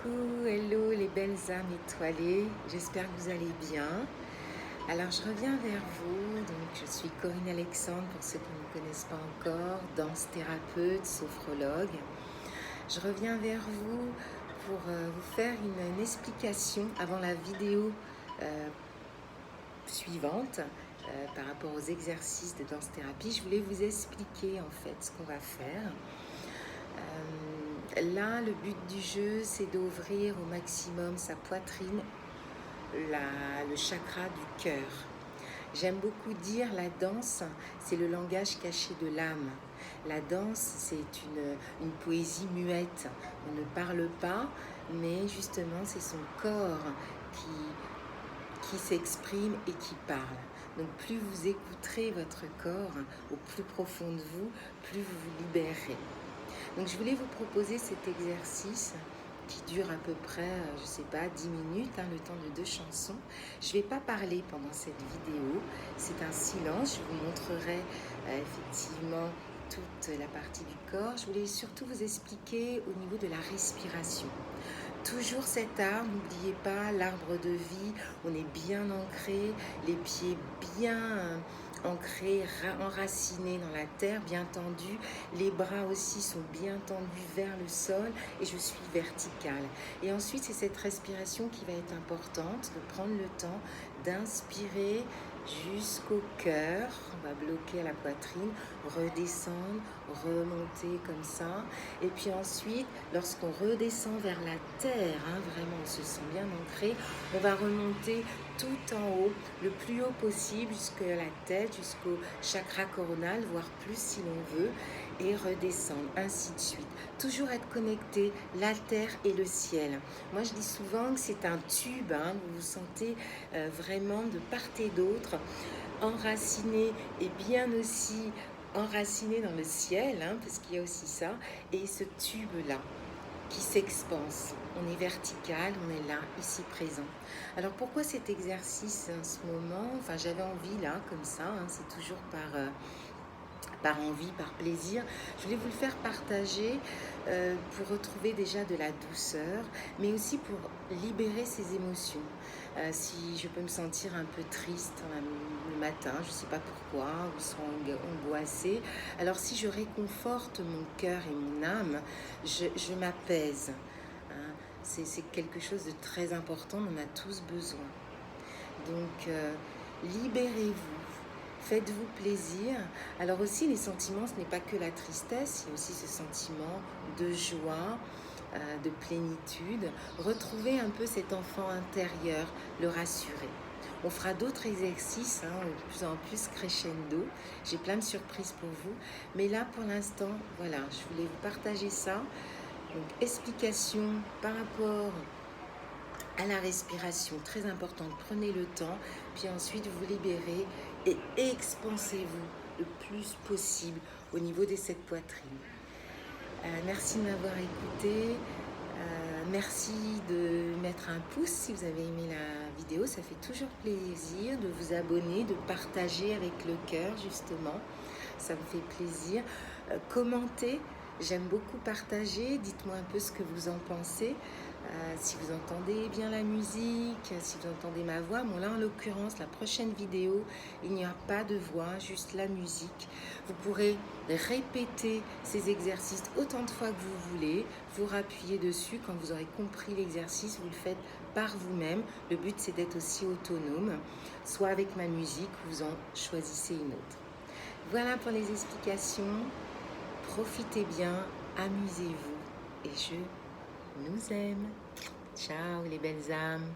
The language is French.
Coucou, hello les belles âmes étoilées, j'espère que vous allez bien. Alors je reviens vers vous, donc je suis Corinne Alexandre pour ceux qui ne me connaissent pas encore, danse thérapeute, sophrologue. Je reviens vers vous pour vous faire une explication avant la vidéo suivante par rapport aux exercices de danse thérapie. Je voulais vous expliquer en fait ce qu'on va faire. Là, le but du jeu, c'est d'ouvrir au maximum sa poitrine, le chakra du cœur. J'aime beaucoup dire la danse, c'est le langage caché de l'âme. La danse, c'est une poésie muette. On ne parle pas, mais justement, c'est son corps qui s'exprime et qui parle. Donc plus vous écouterez votre corps au plus profond de vous, plus vous vous libérez. Donc je voulais vous proposer cet exercice qui dure à peu près, je ne sais pas, 10 minutes, le temps de 2 chansons. Je ne vais pas parler pendant cette vidéo, c'est un silence, je vous montrerai effectivement toute la partie du corps. Je voulais surtout vous expliquer au niveau de la respiration. Toujours cet art, n'oubliez pas, l'arbre de vie, on est bien ancré, les pieds bien ancrés, enracinés dans la terre, bien tendus, les bras aussi sont bien tendus vers le sol et je suis verticale. Et ensuite, c'est cette respiration qui va être importante, de prendre le temps d'inspirer jusqu'au cœur, on va bloquer à la poitrine, redescendre, remonter comme ça, et puis ensuite, lorsqu'on redescend vers la terre, vraiment on se sent bien ancré, on va remonter tout en haut, le plus haut possible, jusqu'à la tête, jusqu'au chakra coronal, voire plus si l'on veut, et redescendre, ainsi de suite. Toujours être connecté, la terre et le ciel. Moi je dis souvent que c'est un tube, vous vous sentez vraiment de part et d'autre, enraciné et bien aussi enraciné dans le ciel, parce qu'il y a aussi ça, et ce tube-là qui s'expanse. On est vertical, on est là, ici présent. Alors pourquoi cet exercice en ce moment? Enfin, j'avais envie là, comme ça, c'est toujours par envie, par plaisir. Je voulais vous le faire partager pour retrouver déjà de la douceur, mais aussi pour libérer ses émotions. Si je peux me sentir un peu triste le matin, je ne sais pas pourquoi, ou soit angoissée, alors si je réconforte mon cœur et mon âme, je m'apaise. C'est quelque chose de très important, on en a tous besoin. Donc, libérez-vous. Faites-vous plaisir. Alors aussi, les sentiments, ce n'est pas que la tristesse, il y a aussi ce sentiment de joie, de plénitude. Retrouvez un peu cet enfant intérieur, le rassurer. On fera d'autres exercices, de plus en plus crescendo. J'ai plein de surprises pour vous. Mais là, pour l'instant, voilà, je voulais vous partager ça. Donc, explication par rapport à la respiration, très importante, prenez le temps, puis ensuite vous libérez et expansez-vous le plus possible au niveau de cette poitrine. Merci de m'avoir écouté, merci de mettre un pouce si vous avez aimé la vidéo, ça fait toujours plaisir de vous abonner, de partager avec le cœur justement, ça me fait plaisir. Commentez, j'aime beaucoup partager, dites-moi un peu ce que vous en pensez. Si vous entendez bien la musique, si vous entendez ma voix, bon là en l'occurrence la prochaine vidéo il n'y a pas de voix, juste la musique. Vous pourrez répéter ces exercices autant de fois que vous voulez, vous rappuyez dessus, quand vous aurez compris l'exercice, vous le faites par vous-même. Le but c'est d'être aussi autonome, soit avec ma musique, vous en choisissez une autre. Voilà pour les explications, profitez bien, amusez-vous et je nous aime. Ciao les belles âmes.